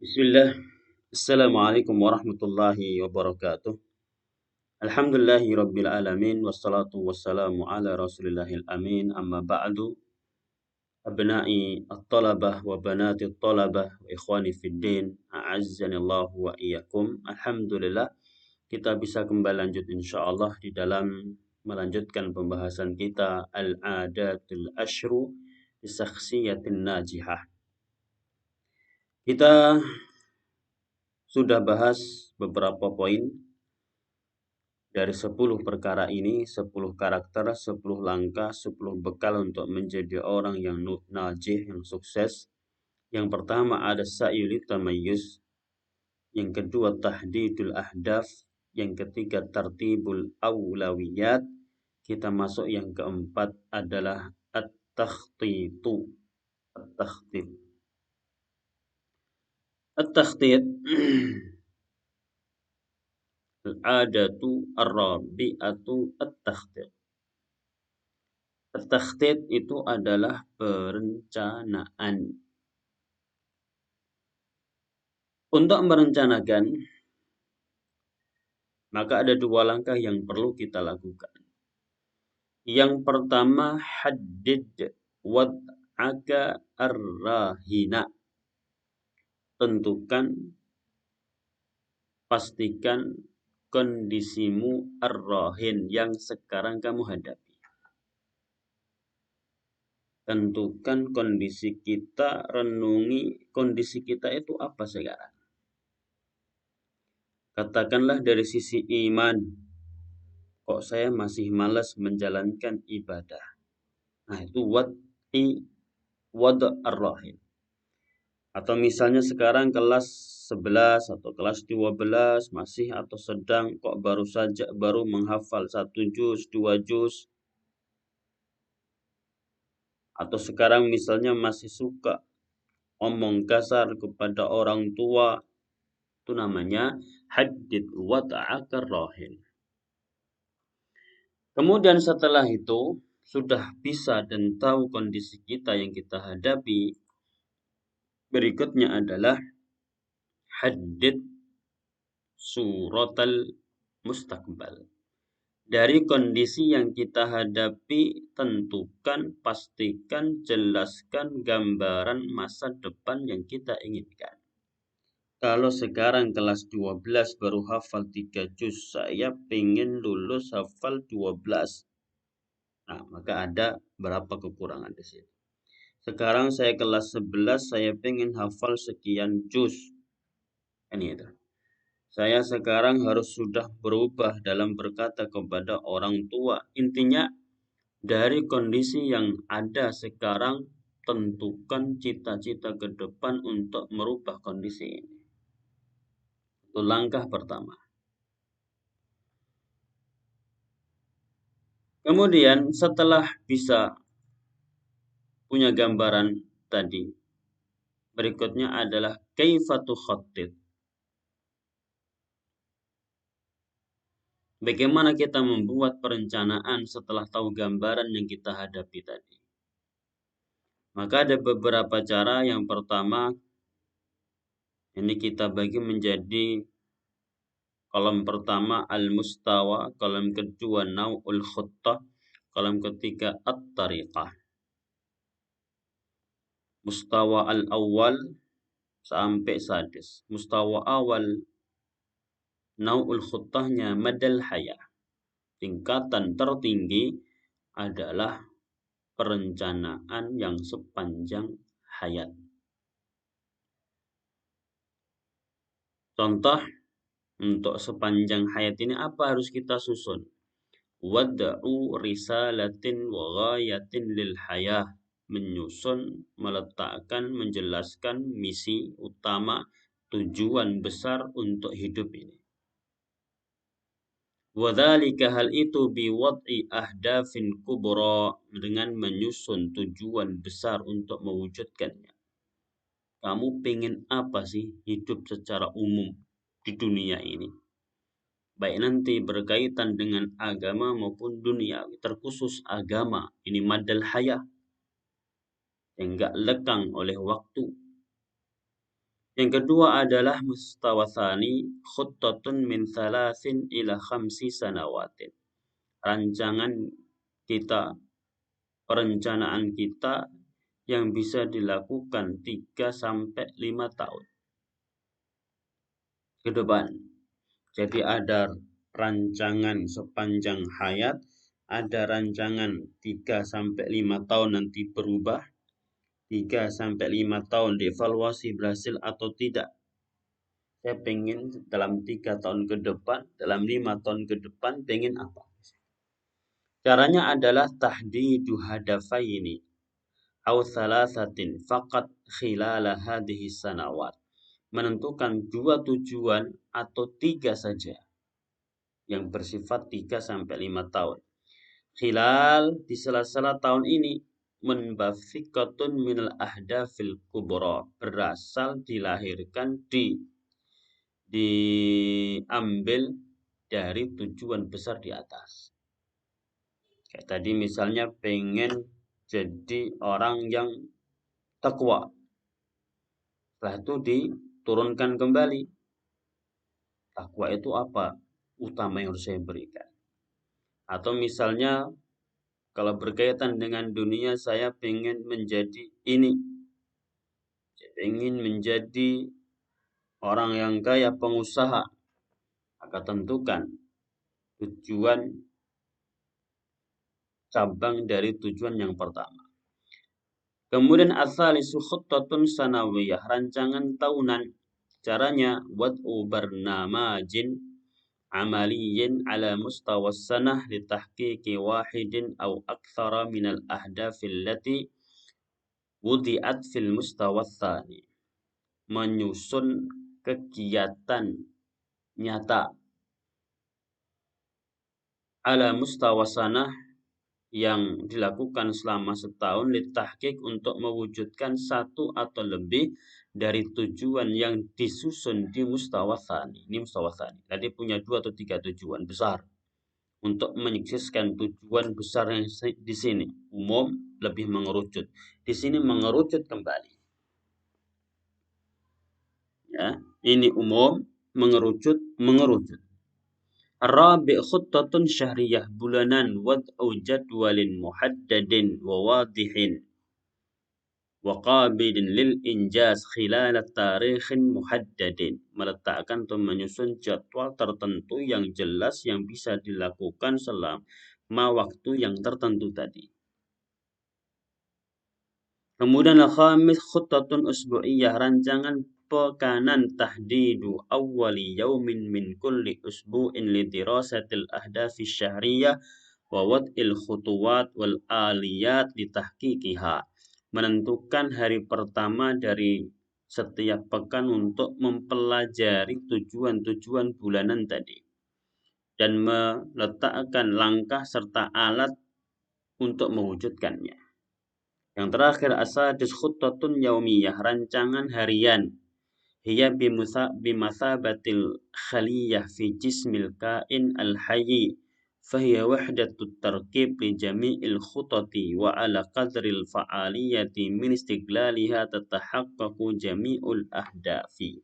Bismillah. Assalamualaikum warahmatullahi wabarakatuh. Alhamdulillahi rabbil alamin wassalatu wassalamu ala rasulillahil amin amma ba'du. Abna'i at-talabah wa banati at-talabah wa ikhwani fid din, a'azzani Allah wa iyyakum. Alhamdulillah kita bisa kembali lanjut insyaallah di dalam melanjutkan pembahasan kita al-adatul asyru di syakhsiyatin najihah. Kita sudah bahas beberapa poin dari 10 perkara ini, 10 karakter, 10 langkah, 10 bekal untuk menjadi orang yang najih, yang sukses. Yang pertama ada sa'yul tamayyuz, yang kedua tahdidul ahdaf, yang ketiga tartibul aulawiyat. Kita masuk yang keempat adalah at-takhtitu. At-takhtit. At-takhtit al-adatu ar-rabi'atu at-takhtit. At-takhtit itu adalah perencanaan. Untuk merencanakan, maka ada dua langkah yang perlu kita lakukan. Yang pertama, haddid wad'aka ar-rahina. Tentukan, pastikan kondisimu ar-rahin yang sekarang kamu hadapi. Tentukan kondisi kita, renungi kondisi kita itu apa sekarang. Katakanlah dari sisi iman, kok saya masih malas menjalankan ibadah. Nah itu wad ar-rahin. Atau misalnya sekarang kelas 11 atau kelas 12 masih atau sedang, kok baru menghafal 1 juz, 2 juz. Atau sekarang misalnya masih suka omong kasar kepada orang tua, itu namanya haddid wad'aka ar-rahin. Kemudian setelah itu sudah bisa dan tahu kondisi kita yang kita hadapi, berikutnya adalah haddid suratal mustaqbal. Dari kondisi yang kita hadapi, tentukan, pastikan, jelaskan gambaran masa depan yang kita inginkan. Kalau sekarang kelas 12 baru hafal 3 juz, saya pengen lulus hafal 12. Nah, maka ada berapa kekurangan di sini. Sekarang saya kelas 11, saya pengen hafal sekian juz. Ini itu. Saya sekarang harus sudah berubah dalam berkata kepada orang tua. Intinya, dari kondisi yang ada sekarang, tentukan cita-cita ke depan untuk merubah kondisi ini. Itu langkah pertama. Kemudian setelah bisa punya gambaran tadi, berikutnya adalah kaifatu khattid. Bagaimana kita membuat perencanaan setelah tahu gambaran yang kita hadapi tadi? Maka ada beberapa cara. Yang pertama, ini kita bagi menjadi kolom pertama al-mustawa, kolom kedua nau'ul khuttah, kolom ketiga at-tariqah. Mustawa al-awwal sampai sadis. Mustawa awal nau'ul khuttahnya madal hayah. Tingkatan tertinggi adalah perencanaan yang sepanjang hayat. Contoh, untuk sepanjang hayat ini apa harus kita susun? Wad'u risalatin wa ghayatin lil hayah. Menyusun, meletakkan, menjelaskan misi utama, tujuan besar untuk hidup ini. Wadzalika, hal itu biwad'i ahdafin kubra, dengan menyusun tujuan besar untuk mewujudkannya. Kamu pengen apa sih hidup secara umum di dunia ini? Baik nanti berkaitan dengan agama maupun dunia, terkhusus agama. Ini madal hayah yang enggak lekang oleh waktu. Yang kedua adalah mustawasani khuttatun min thalathin ila khamsi sanawatin. Rancangan kita, perencanaan kita yang bisa dilakukan 3 sampai 5 tahun ke depan. Jadi ada rancangan sepanjang hayat, ada rancangan 3 sampai 5 tahun nanti berubah, 3 sampai 5 tahun dievaluasi berhasil atau tidak. Saya pengen dalam 3 tahun ke depan, dalam 5 tahun ke depan pengen apa? Caranya adalah tahdidu hadafaini aw thalathatin faqat khilala hadhihi sanawat. Menentukan 2 tujuan atau 3 saja yang bersifat 3 sampai 5 tahun. Khilal di sela-sela tahun ini munbafikatun minal ahdafil kubra, berasal dilahirkan diambil dari tujuan besar di atas. Kayak tadi misalnya pengen jadi orang yang takwa. Setelah itu diturunkan kembali. Takwa itu apa? Utama yang harus saya berikan. Atau misalnya kalau berkaitan dengan dunia, saya pengen menjadi ini. Saya pengen menjadi orang yang kaya, pengusaha. Maka tentukan tujuan cabang dari tujuan yang pertama. Kemudian asalisu khuttatun sanawiyah, rancangan tahunan. Caranya wad'u barnamajin amaliyin ala mustawa sanah litahqiqi wahidin aw aktsara minal ahdafil lati wudi'at fil mustawa tsani. Menyusun kegiatan nyata ala mustawa sanah yang dilakukan selama setahun litahqiq untuk mewujudkan satu atau lebih dari tujuan yang disusun di mustawa tsani. Ini mustawa tsani. Tadi punya 2 atau 3 tujuan besar. Untuk menyukseskan tujuan besar yang di sini umum lebih mengerucut. Di sini mengerucut kembali. Ya, ini umum mengerucut. Rabi' khuttatun syahriyah, bulanan wad'u jadwalin muhaddadin wa wadihin wa qabilin lil injaz khilal tarikhin muhaddadin. Meletakkan atau menyusun jadwal tertentu yang jelas yang bisa dilakukan selama waktu yang tertentu tadi. Kemudian al-khamis khuttatun usbu'iyah, rancangan pekanan tahdidu awwali yaumin min kulli usbu'in li dirasatil ahdafi syahriyah wa wad'il khutuwat wal aliyat li tahqiqiha. Menentukan hari pertama dari setiap pekan untuk mempelajari tujuan-tujuan bulanan tadi dan meletakkan langkah serta alat untuk mewujudkannya. Yang terakhir asadis khuttatun yaumiyah, rancangan harian. Hiya bimathabatil khaliyah fi jismil kain al-hayyi. Fahiya wahdatut tarkib li jami'il khutati wa ala qadril fa'aliyati min istiglaliha tatahaqqaqu jami'ul ahdafi.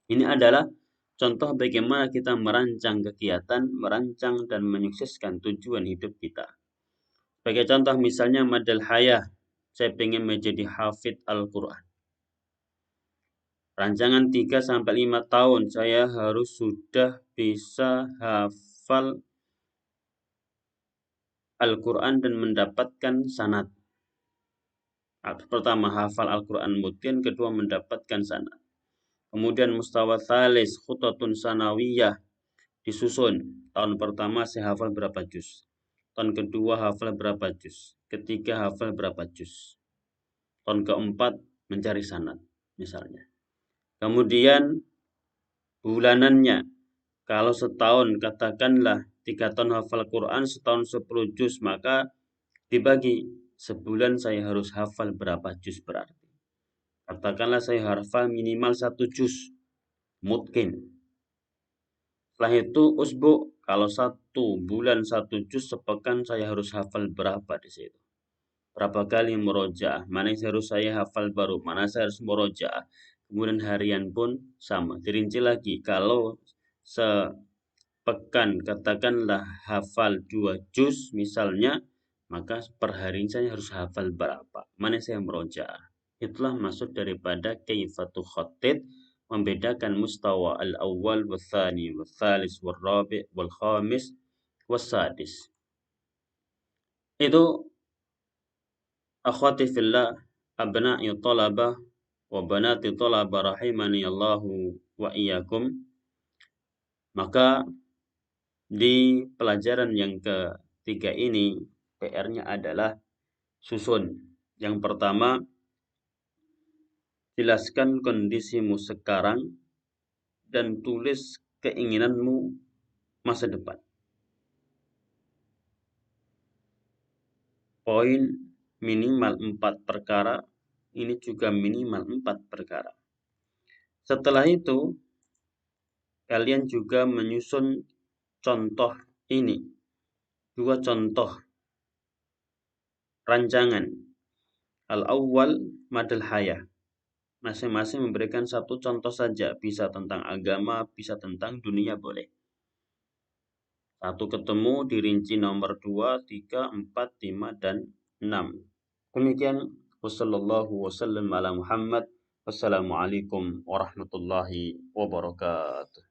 Ini adalah contoh bagaimana kita merancang kegiatan, merancang dan menyukseskan tujuan hidup kita. Sebagai contoh misalnya madal hayah, saya ingin menjadi hafid Al-Quran. Rancangan 3 sampai 5 tahun saya harus sudah bisa hafal Al-Quran dan mendapatkan sanad. Pertama hafal Al-Quran mutqin, kedua mendapatkan sanad. Kemudian mustawa tsalis khuttatun sanawiyah, disusun. Tahun pertama saya hafal berapa juz. Tahun kedua hafal berapa juz. Ketiga hafal berapa juz. Tahun keempat mencari sanad misalnya. Kemudian bulanannya, kalau setahun katakanlah 3 tahun hafal Quran, setahun 10 juz, maka dibagi sebulan saya harus hafal berapa juz berarti. Katakanlah saya hafal minimal 1 juz, mungkin. Setelah itu usbu, kalau 1 bulan 1 juz, sepekan saya harus hafal berapa di situ. Berapa kali murojaah, mana yang harus saya hafal baru, mana saya harus murojaah. Kemudian harian pun sama. Dirinci lagi, kalau sepekan katakanlah hafal 2 juz misalnya, maka per hari saya harus hafal berapa? Mana saya merojaah? Itulah maksud daripada kaifatu khattid, membedakan mustawa al-awwal wal thani wal thalis wal rabi' wal khamis wal sadis. Itu akhwati fillah, abna'i talabah wa banati talabah rahimani Allahu wa iyyakum. Maka di pelajaran yang ketiga ini PR-nya adalah susun. Yang pertama, jelaskan kondisimu sekarang dan tulis keinginanmu masa depan. Poin minimal 4 perkara, ini juga minimal 4 perkara. Setelah itu, kalian juga menyusun contoh ini. 2 contoh rancangan. Al-awwal madal hayah. Masing-masing memberikan 1 contoh saja. Bisa tentang agama, bisa tentang dunia boleh. 1 ketemu, dirinci nomor 2, 3, 4, 5, dan 6. Demikian. Wassallallahu wasallam ala Muhammad. Wassalamualaikum warahmatullahi wabarakatuh.